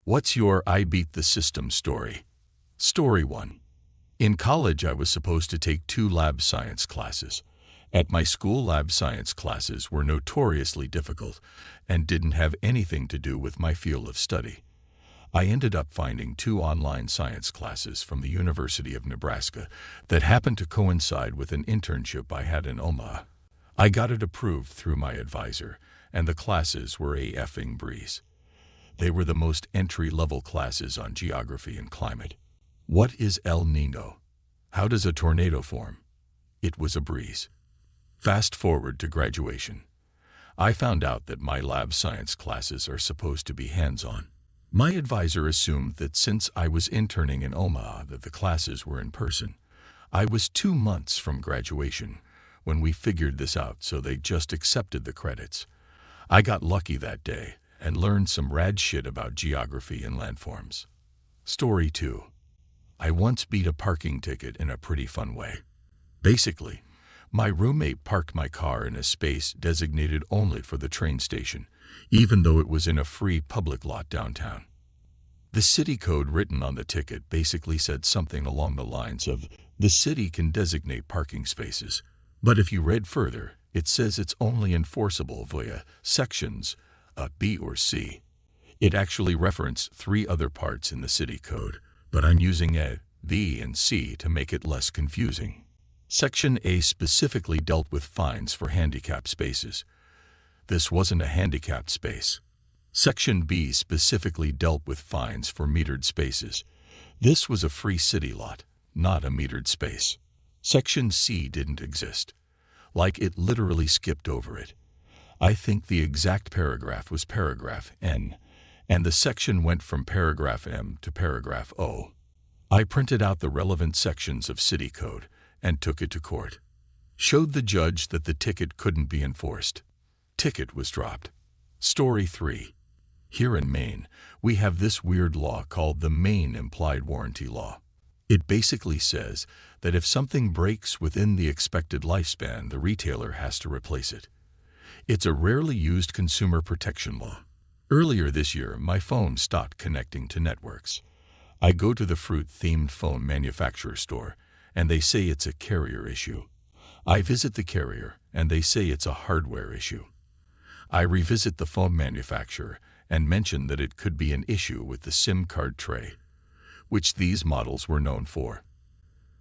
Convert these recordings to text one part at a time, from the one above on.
What's your I beat the system story? Story 1. In college, I was supposed to take 2 lab science classes. At my school, lab science classes were notoriously difficult and didn't have anything to do with my field of study. I ended up finding 2 online science classes from the University of Nebraska that happened to coincide with an internship I had in Omaha. I got it approved through my advisor, and the classes were a effing breeze. They were the most entry-level classes on geography and climate. What is El Nino? How does a tornado form? It was a breeze. Fast forward to graduation. I found out that my lab science classes are supposed to be hands-on. My advisor assumed that since I was interning in Omaha that the classes were in person. I was 2 months from graduation when we figured this out, so they just accepted the credits. I got lucky that day and learned some rad shit about geography and landforms. Story 2. I once beat a parking ticket in a pretty fun way. Basically, my roommate parked my car in a space designated only for the train station, even though it was in a free public lot downtown. The city code written on the ticket basically said something along the lines of, the city can designate parking spaces, but if you read further, it says it's only enforceable via sections B or C. It actually referenced 3 other parts in the city code, but I'm using A, B, and C to make it less confusing. Section A specifically dealt with fines for handicapped spaces. This wasn't a handicapped space. Section B specifically dealt with fines for metered spaces. This was a free city lot, not a metered space. Section C didn't exist. Like it literally skipped over it. I think the exact paragraph was paragraph N, and the section went from paragraph M to paragraph O. I printed out the relevant sections of city code and took it to court. Showed the judge that the ticket couldn't be enforced. Ticket was dropped. Story 3. Here in Maine, we have this weird law called the Maine Implied Warranty Law. It basically says that if something breaks within the expected lifespan, the retailer has to replace it. It's a rarely used consumer protection law. Earlier this year, my phone stopped connecting to networks. I go to the fruit-themed phone manufacturer store, and they say it's a carrier issue. I visit the carrier, and they say it's a hardware issue. I revisit the phone manufacturer and mention that it could be an issue with the SIM card tray, which these models were known for.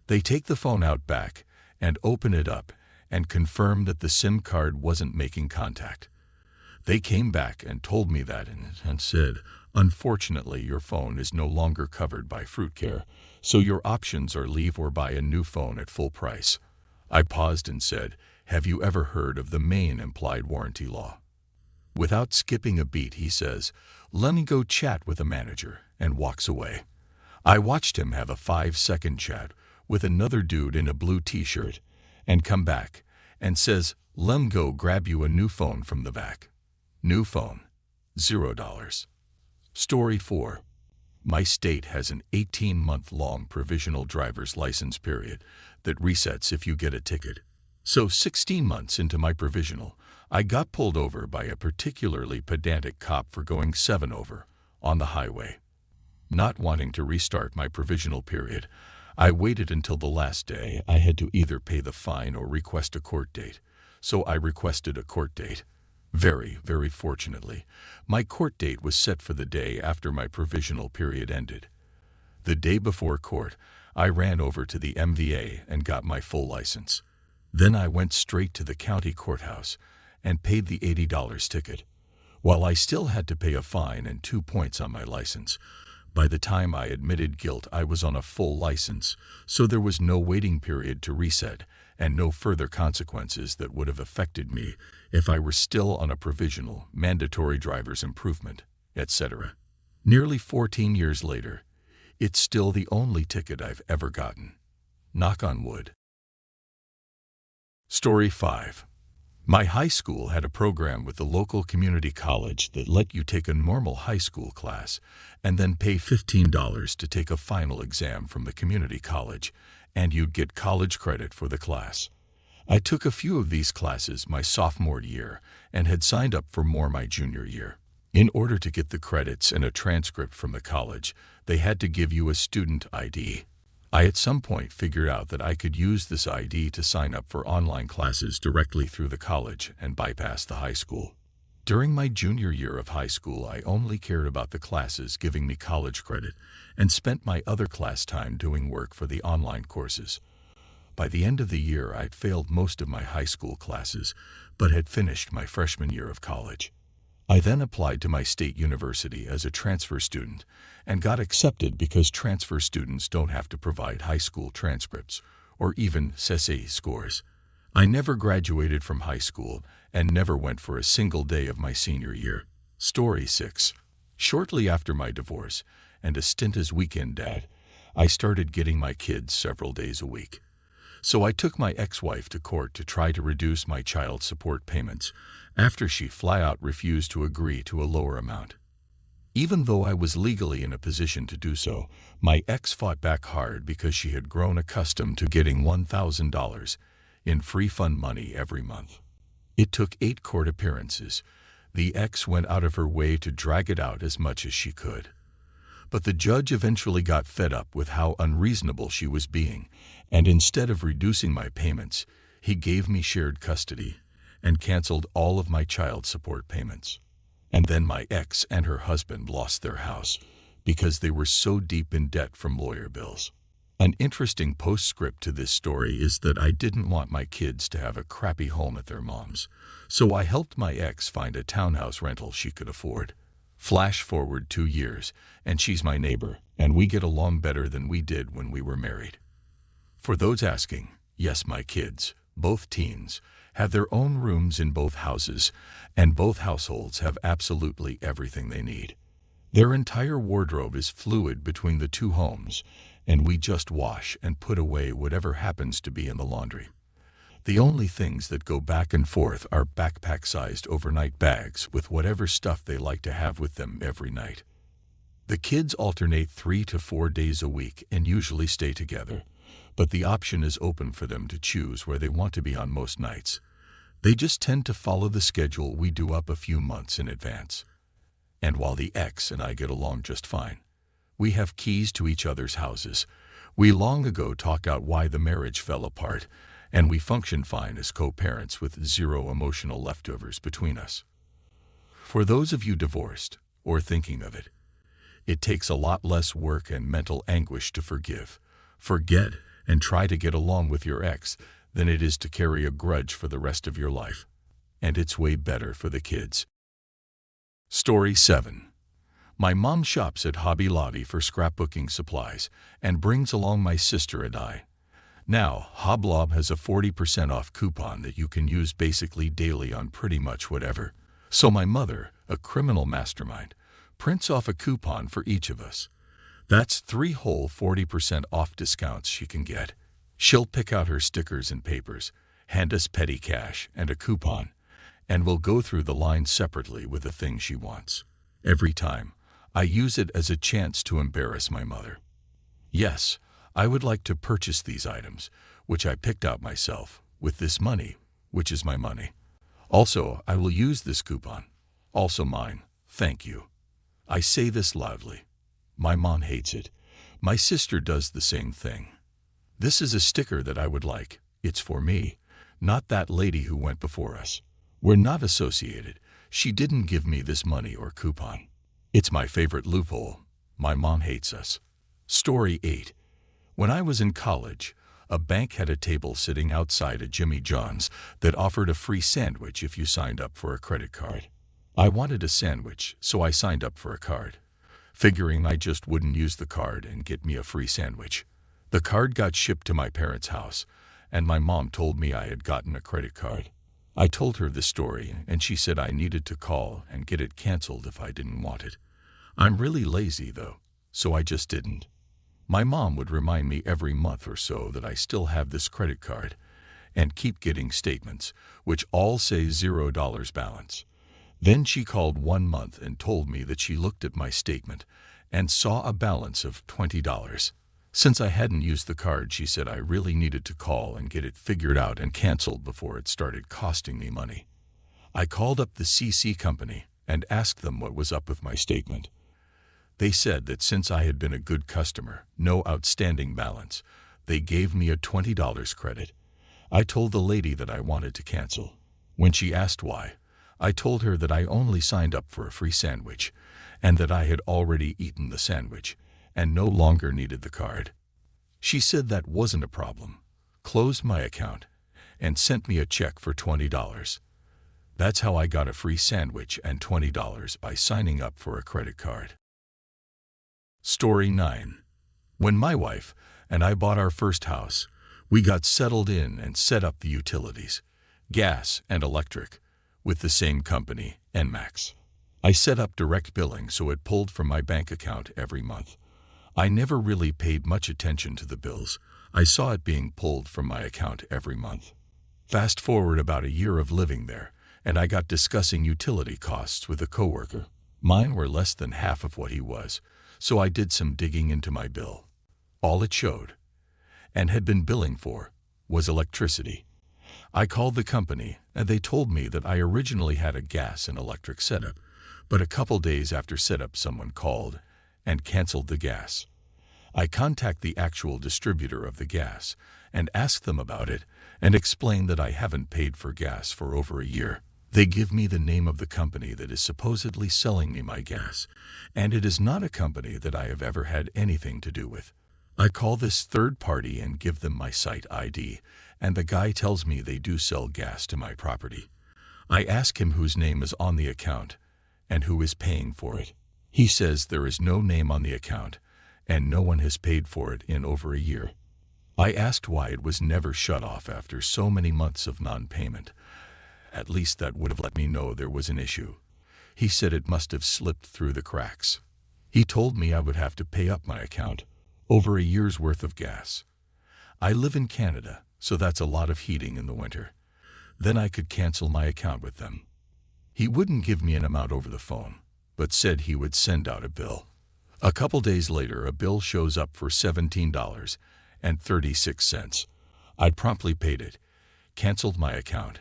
They take the phone out back and open it up and confirm that the SIM card wasn't making contact. They came back and told me that and said, unfortunately, your phone is no longer covered by Fruit Care, so your options are leave or buy a new phone at full price. I paused and said, have you ever heard of the Maine Implied Warranty Law? Without skipping a beat, he says, let me go chat with a manager, and walks away. I watched him have a 5-second chat with another dude in a blue t-shirt and come back and says, lem go grab you a new phone from the back. New phone, $0. Story 4. My state has an 18-month-long provisional driver's license period that resets if you get a ticket. So 16 months into my provisional, I got pulled over by a particularly pedantic cop for going 7 over on the highway. Not wanting to restart my provisional period, I waited until the last day. I had to either pay the fine or request a court date, so I requested a court date. Very, very fortunately, my court date was set for the day after my provisional period ended. The day before court, I ran over to the MVA and got my full license. Then I went straight to the county courthouse and paid the $80 ticket. While I still had to pay a fine and 2 points on my license, by the time I admitted guilt, I was on a full license, so there was no waiting period to reset and no further consequences that would have affected me if I were still on a provisional, mandatory driver's improvement, etc. Nearly 14 years later, it's still the only ticket I've ever gotten. Knock on wood. Story 5. My high school had a program with the local community college that let you take a normal high school class and then pay $15 to take a final exam from the community college, and you'd get college credit for the class. I took a few of these classes my sophomore year and had signed up for more my junior year. In order to get the credits and a transcript from the college, they had to give you a student ID. I at some point figured out that I could use this ID to sign up for online classes directly through the college and bypass the high school. During my junior year of high school, I only cared about the classes giving me college credit and spent my other class time doing work for the online courses. By the end of the year, I'd failed most of my high school classes, but had finished my freshman year of college. I then applied to my state university as a transfer student and got accepted because transfer students don't have to provide high school transcripts or even CSE scores. I never graduated from high school and never went for a single day of my senior year. Story 6. Shortly after my divorce and a stint as weekend dad, I started getting my kids several days a week. So I took my ex-wife to court to try to reduce my child support payments after she flat-out refused to agree to a lower amount. Even though I was legally in a position to do so, my ex fought back hard because she had grown accustomed to getting $1,000 in free fund money every month. It took 8 court appearances. The ex went out of her way to drag it out as much as she could. But the judge eventually got fed up with how unreasonable she was being, and instead of reducing my payments, he gave me shared custody and canceled all of my child support payments. And then my ex and her husband lost their house because they were so deep in debt from lawyer bills. An interesting postscript to this story is that I didn't want my kids to have a crappy home at their mom's, so I helped my ex find a townhouse rental she could afford. Flash forward 2 years, and she's my neighbor, and we get along better than we did when we were married. For those asking, yes, my kids, both teens, have their own rooms in both houses, and both households have absolutely everything they need. Their entire wardrobe is fluid between the 2 homes, and we just wash and put away whatever happens to be in the laundry. The only things that go back and forth are backpack-sized overnight bags with whatever stuff they like to have with them every night. The kids alternate 3 to 4 days a week and usually stay together, but the option is open for them to choose where they want to be on most nights. They just tend to follow the schedule we do up a few months in advance. And while the ex and I get along just fine, we have keys to each other's houses. We long ago talked out why the marriage fell apart, and we function fine as co-parents with 0 emotional leftovers between us. For those of you divorced, or thinking of it, it takes a lot less work and mental anguish to forgive, forget, and try to get along with your ex than it is to carry a grudge for the rest of your life. And it's way better for the kids. Story 7. My mom shops at Hobby Lobby for scrapbooking supplies and brings along my sister and I. Now, Hoblob has a 40% off coupon that you can use basically daily on pretty much whatever. So my mother, a criminal mastermind, prints off a coupon for each of us. That's 3 whole 40% off discounts she can get. She'll pick out her stickers and papers, hand us petty cash and a coupon, and we'll go through the line separately with the thing she wants. Every time, I use it as a chance to embarrass my mother. Yes, I would like to purchase these items, which I picked out myself, with this money, which is my money. Also, I will use this coupon. Also mine, thank you. I say this loudly. My mom hates it. My sister does the same thing. This is a sticker that I would like. It's for me, not that lady who went before us. We're not associated. She didn't give me this money or coupon. It's my favorite loophole. My mom hates us. Story 8. When I was in college, a bank had a table sitting outside a Jimmy John's that offered a free sandwich if you signed up for a credit card. I wanted a sandwich, so I signed up for a card, figuring I just wouldn't use the card and get me a free sandwich. The card got shipped to my parents' house, and my mom told me I had gotten a credit card. I told her the story, and she said I needed to call and get it canceled if I didn't want it. I'm really lazy, though, so I just didn't. My mom would remind me every month or so that I still have this credit card and keep getting statements, which all say $0 balance. Then she called one month and told me that she looked at my statement and saw a balance of $20. Since I hadn't used the card, she said I really needed to call and get it figured out and canceled before it started costing me money. I called up the CC company, and asked them what was up with my statement. They said that since I had been a good customer, no outstanding balance, they gave me a $20 credit. I told the lady that I wanted to cancel. When she asked why, I told her that I only signed up for a free sandwich and that I had already eaten the sandwich and no longer needed the card. She said that wasn't a problem, closed my account, and sent me a check for $20. That's how I got a free sandwich and $20 by signing up for a credit card. Story 9. When my wife and I bought our first house, we got settled in and set up the utilities, gas and electric, with the same company, Enmax. I set up direct billing so it pulled from my bank account every month. I never really paid much attention to the bills. I saw it being pulled from my account every month. Fast forward about a year of living there, and I got discussing utility costs with a coworker. Mine were less than half of what he was, so I did some digging into my bill. All it showed, and had been billing for, was electricity. I called the company, and they told me that I originally had a gas and electric setup, but a couple days after setup someone called and canceled the gas. I contact the actual distributor of the gas and ask them about it and explain that I haven't paid for gas for over a year. They give me the name of the company that is supposedly selling me my gas, and it is not a company that I have ever had anything to do with. I call this third party and give them my site ID, and the guy tells me they do sell gas to my property. I ask him whose name is on the account and who is paying for it. He says there is no name on the account, and no one has paid for it in over a year. I asked why it was never shut off after so many months of non-payment. At least that would have let me know there was an issue. He said it must have slipped through the cracks. He told me I would have to pay up my account, over a year's worth of gas. I live in Canada, so that's a lot of heating in the winter. Then I could cancel my account with them. He wouldn't give me an amount over the phone, but said he would send out a bill. A couple days later, a bill shows up for $17.36. I promptly paid it, canceled my account,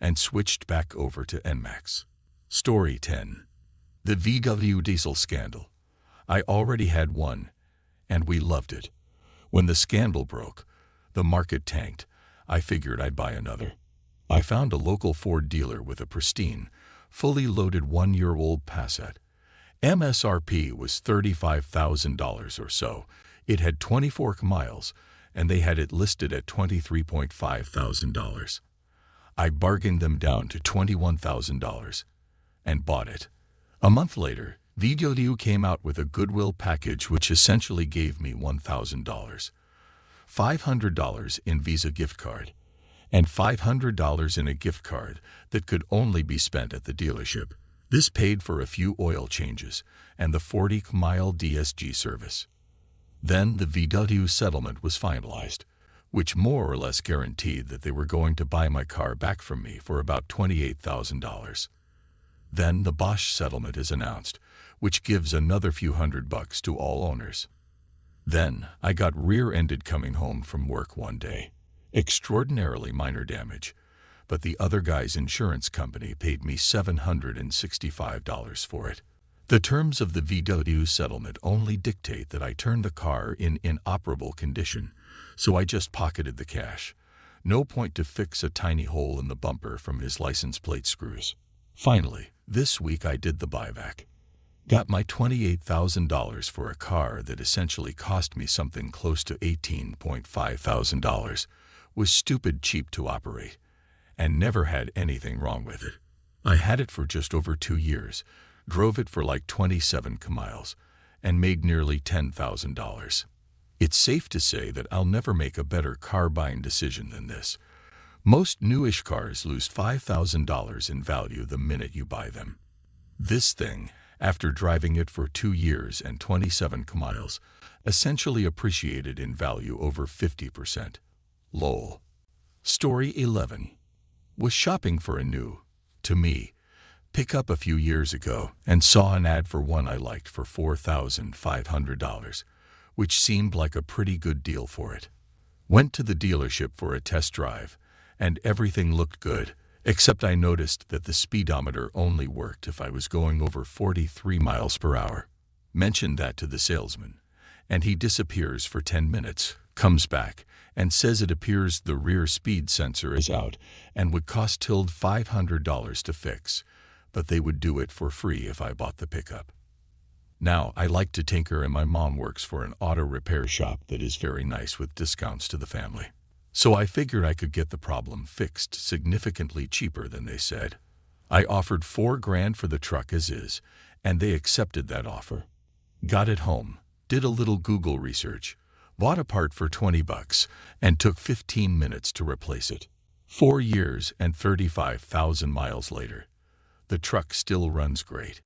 and switched back over to Enmax. Story 10. The VW diesel scandal. I already had one, and we loved it. When the scandal broke, the market tanked. I figured I'd buy another. I found a local Ford dealer with a pristine, fully loaded 1-year-old Passat. MSRP was $35,000 or so. It had 24 miles, and they had it listed at $23,500. I bargained them down to $21,000 and bought it. A month later, VW came out with a goodwill package which essentially gave me $1,000, $500 in Visa gift card, and $500 in a gift card that could only be spent at the dealership. This paid for a few oil changes and the 40-mile DSG service. Then the VW settlement was finalized, which more or less guaranteed that they were going to buy my car back from me for about $28,000. Then the Bosch settlement is announced, which gives another few $100 to all owners. Then I got rear-ended coming home from work one day. Extraordinarily minor damage, but the other guy's insurance company paid me $765 for it. The terms of the VW settlement only dictate that I turn the car in inoperable condition, so I just pocketed the cash. No point to fix a tiny hole in the bumper from his license plate screws. Finally, this week I did the buyback. Got my $28,000 for a car that essentially cost me something close to $18,500, was stupid cheap to operate, and never had anything wrong with it. I had it for just over 2 years, drove it for like 27 miles, and made nearly $10,000. It's safe to say that I'll never make a better car buying decision than this. Most newish cars lose $5,000 in value the minute you buy them. This thing, after driving it for 2 years and 27 miles, essentially appreciated in value over 50%. Lol. Story 11. Was shopping for a new, to me, pickup a few years ago and saw an ad for one I liked for $4,500, which seemed like a pretty good deal for it. Went to the dealership for a test drive, and everything looked good, Except I noticed that the speedometer only worked if I was going over 43 miles per hour. Mentioned that to the salesman, and he disappears for 10 minutes, comes back, and says it appears the rear speed sensor is out and would cost Tilde $500 to fix, but they would do it for free if I bought the pickup. Now, I like to tinker and my mom works for an auto repair shop that is very nice with discounts to the family. So I figured I could get the problem fixed significantly cheaper than they said. I offered $4,000 for the truck as is, and they accepted that offer. Got it home, did a little Google research, bought a part for $20, and took 15 minutes to replace it. 4 years and 35,000 miles later, the truck still runs great.